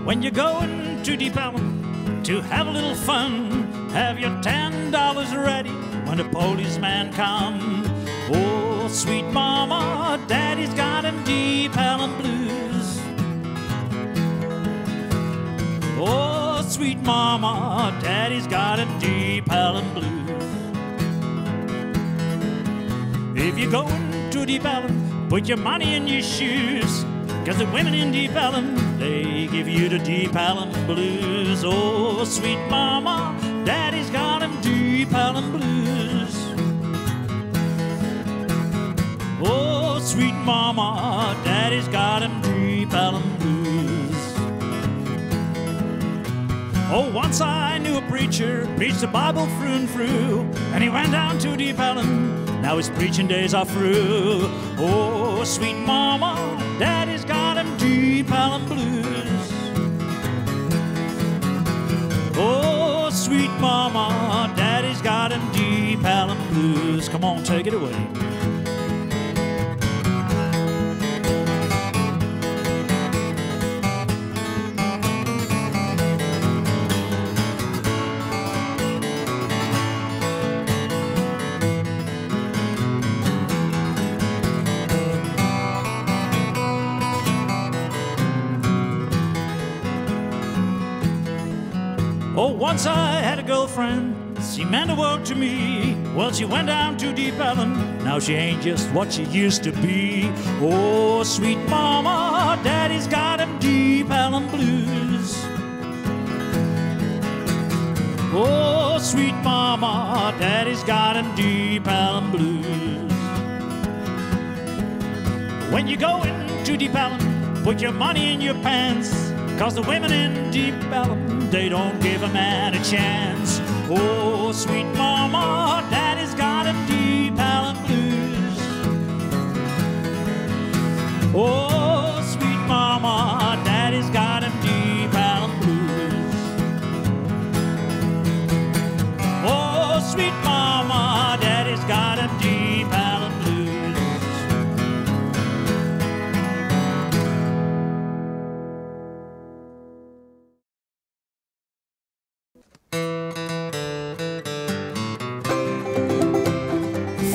When you're going to Deep Ellum to have a little fun, have your $10 ready when the policeman come. Oh, sweet mama, daddy's got them Deep Ellum blues. Oh, sweet mama, daddy's got them Deep Ellum blues. If you're going to Deep Ellum, put your money in your shoes, 'cause the women in Deep Ellum, they give you the Deep Ellum blues. Oh, sweet mama, daddy's got them Deep Ellum blues. Oh, sweet mama, daddy's got them Deep Ellum blues. Oh, once I knew a preacher, preached the Bible through and through, and he went down to Deep Ellum. Now his preaching days are through. Oh, sweet mama, daddy's got them Deep Ellum blues. Oh, sweet mama, daddy's got them Deep Ellum blues. Come on, take it away. Oh, once I had a girlfriend, she meant the world to me. Well, she went down to Deep Ellum, now she ain't just what she used to be. Oh, sweet mama, daddy's got them Deep Ellum blues. Oh, sweet mama, daddy's got them Deep Ellum blues. When you go into Deep Ellum, put your money in your pants, 'cause the women in Deep Ellum, they don't give a man a chance. Oh, sweet mama, daddy's got them Deep Ellum blues. Oh, sweet mama, daddy's got them Deep Ellum blues. Oh, sweet mama, daddy's got them Deep Ellum blues.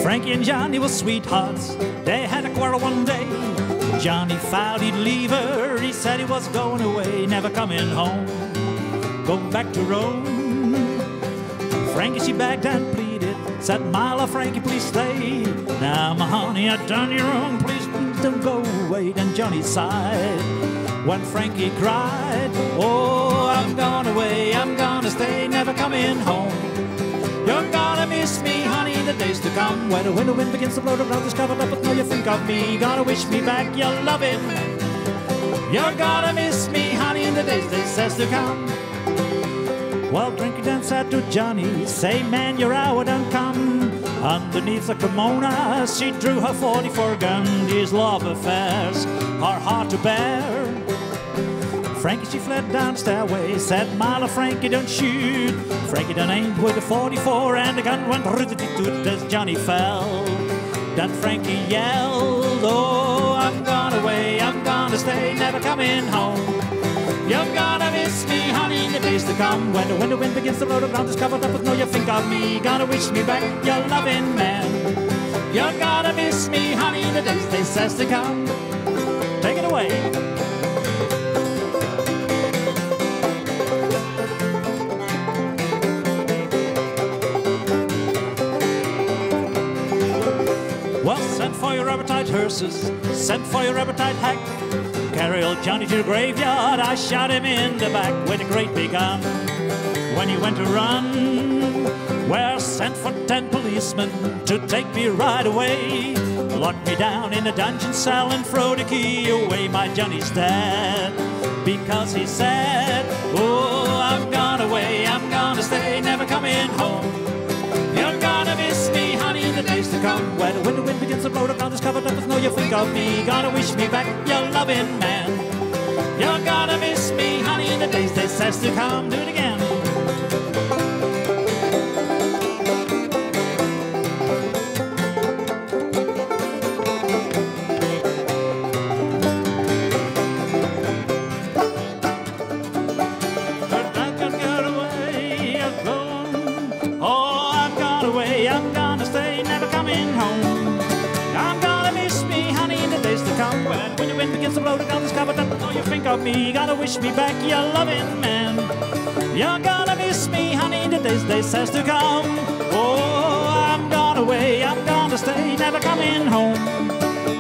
Frankie and Johnny were sweethearts. They had a quarrel one day. Johnny vowed he'd leave her. He said he was going away, never coming home, going back to Rome. Frankie, she begged and pleaded, said, "Mila, Frankie, please stay. Now, my honey, I've done you wrong. Please, please don't go away." Then Johnny sighed when Frankie cried, "Oh, I'm gone away, I'm gonna stay, never coming home. You're gonna miss me, honey, in the days to come. When the winter wind begins to blow, the ground is covered up, but now you think of me. Gonna wish me back your loving. You're gonna miss me, honey, in the days says to come." Well, Frankie then said to Johnny, "Say, man, your hour done come." Underneath the kimono, she drew her 44 gun. These love affairs are hard to bear. Frankie, she fled down the stairway, said, "Mila, Frankie, don't shoot." Frankie then aimed with a 44, and the gun went toot as Johnny fell. Then Frankie yelled, "Oh, I'm gone away, I'm gonna stay, never coming home. You're gonna miss me, honey, in the days to come. When the winter wind begins to blow, the ground is covered up, but no, you think of me. Gonna wish me back your loving man. You're gonna miss me, honey, in the days says to come." Take it away. Well, send for your rubber-tied hearses, send for your rubber-tied hack. Carry old Johnny to the graveyard, I shot him in the back with a great big gun. When he went to run, well, sent for 10 policemen to take me right away. Lock me down in a dungeon cell and throw the key away. My Johnny's dead, because he said, "Oh, I'm gone away, I'm gonna stay, never coming home. You're gonna miss me, honey, in the days to come. Where the wind begins to blow, the ground is covered up with snow. You think of me, gonna wish me back your loving man. You're gonna miss me, honey, in the days that says to come. Do it again. I'm gonna stay, never coming home. I'm gonna miss me, honey, in the days to come. When the wind begins to blow, the ground is covered up. Oh, you think of me, gotta wish me back your loving man. You're gonna miss me, honey, in the days says to come. Oh, I'm gonna away, I'm gonna stay, never coming home.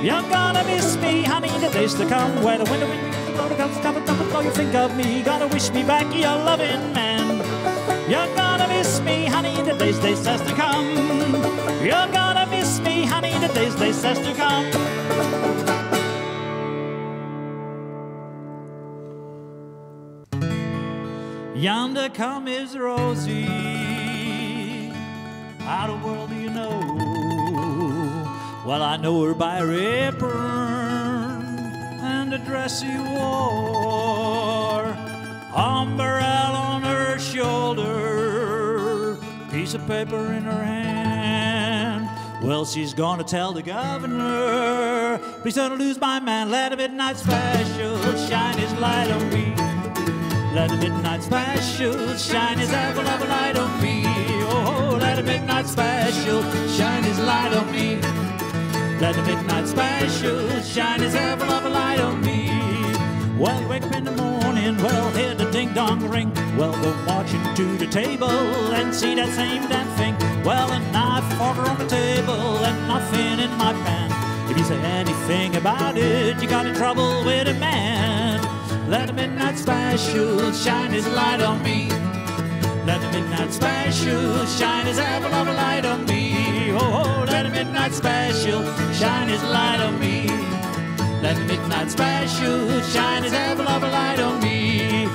You're gonna miss me, honey, in the days to come. Where the wind begins to blow, the ground is covered up. Oh, you think of me, gotta wish me back your loving man. You're gonna miss me, honey, in the days says to come. You're gonna miss me, honey, in the days says to come. Yonder come is Rosie. How the world do you know? Well, I know her by her apron and the dress she wore. Umbrella on her shoulder, piece of paper in her hand. Well, she's gonna tell the governor, please don't lose my man. Let a midnight special shine his light on me. Let a midnight special shine his apple of a light on me. Oh, let a midnight special shine his light on me. Let a midnight special shine his apple of a light on me. Well, you wake up in the morning, well, hear the ding-dong ring. Well, go marching to the table and see that same damn thing. Well, a knife, fork on the table and nothing in my pan. If you say anything about it, you got in trouble with a man. Let a midnight special shine his light on me. Let a midnight special shine his apple of a light on me. Oh, let a midnight special shine his light on me. Let the midnight special shine his apple of a light on me.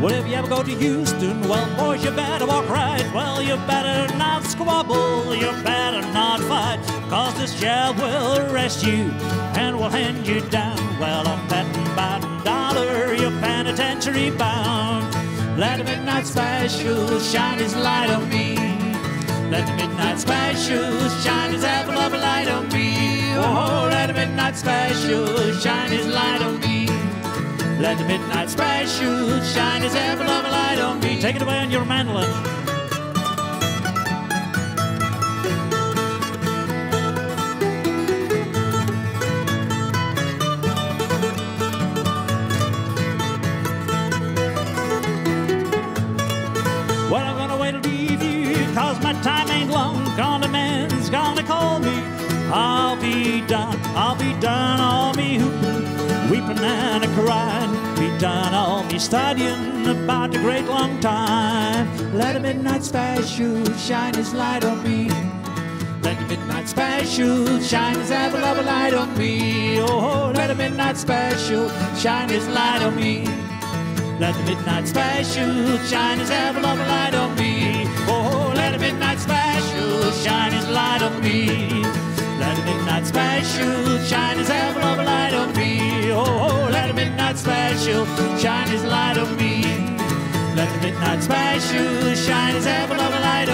Well, if you ever go to Houston, well, boys, you better walk right. Well, you better not squabble, you better not fight, 'cause this jail will arrest you and will hand you down. Well, I'm betting about $1, you're penitentiary bound. Let the midnight special shine his light on me. Let the midnight special shine his apple of a light on me. Oh, let the midnight special shine his light on me. Let the midnight special shine his apple of a light on me. Take it away on your mandolin. Well, I'm gonna wait to leave you, 'cause my time ain't long. Gonna man's gonna call me. I'll be done all me hooping, weeping and a-crying. Be done all me studying about the great long time. Let a midnight special shine his light on me. Let the midnight special shine his apple of a light on me. Oh, let a midnight special shine his light on me. Let the midnight special shine his apple of a light on me. Oh, let a midnight special shine his light on me. Let a midnight special shine his apple of a light on me. Oh, let a midnight special shine his light on me. Let the midnight special shine his apple of a light